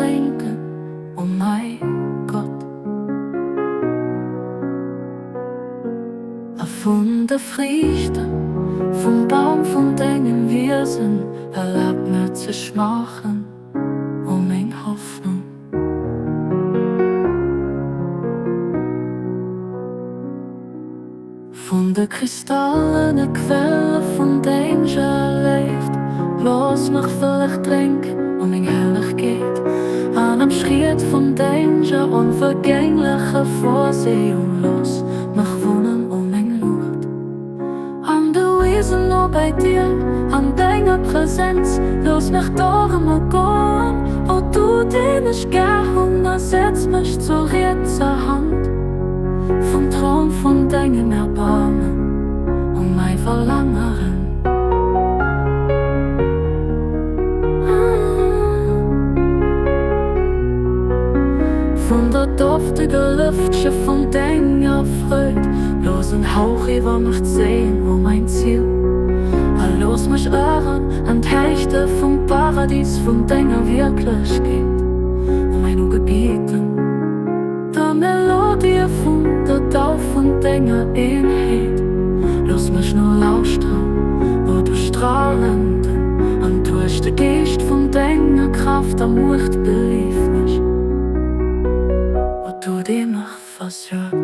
denken, oh mein Gott. Von der Früchte, vom Baum von denen wir sind, erlaubt mir zu schmachen, oh mein Hoffnung. Von der kristallene Quelle, von denen ich lebt, lass mich vielleicht trinken, um mein Herrlich geht. An einem Schritt von denen ich unvergängliche Vorsehung, lass mich wohnen, um mein Lord. An der Wiese nur bei dir, an deiner Präsenz, lass mich durch immer gehen. Oh du, den ich gern hunger, setz mich zur Hand. Vom Traum von deinen Erbarmen und mein Verlangen. Von der duftigen Lüftchen von deiner Freude, los ein Hauch über mich sehen, wo mein Ziel. Los mich irren an Hechte vom Paradies, von deiner Wirklichkeit, um mein Gebieten. Der Melodie von der Tau von deiner Einheit, lass mich nur lauschen, wo du strahlend und durch den Geist von deiner Kraft ermucht belief mich, wo du dir mich versorgt.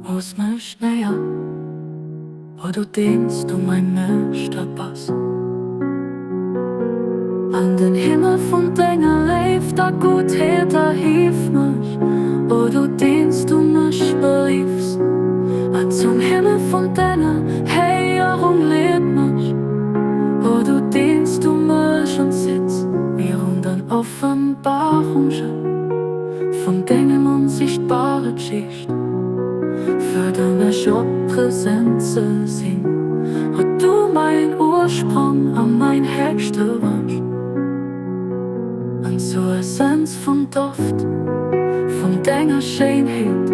Wo's mich näher, wo du dienst, du mein Meisterpass. An den Himmel von deiner lebt der Gutheit, hilf mich, wo du dienst, du mich beliebst. An zum Himmel von deiner Heerung lebt mich, wo du dienst, du mich und sitzt, mir und an Offenbarung von deinem unsichtbaren Schicht. Für deine Präsenz zu sehen, und du mein Ursprung an mein höchster Wunsch. Und zur Essenz vom Duft, von deiner Schönheit,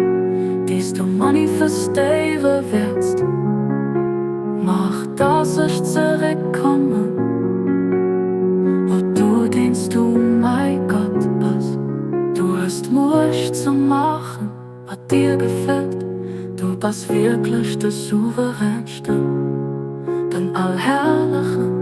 dies du manifestieren wirst. Mach, dass ich zurückkomme, und du dienst du mein Gott bist. Du hast Mut zu machen, was dir gefällt. Du bist wirklich der Souveränste, den Allherrlichen.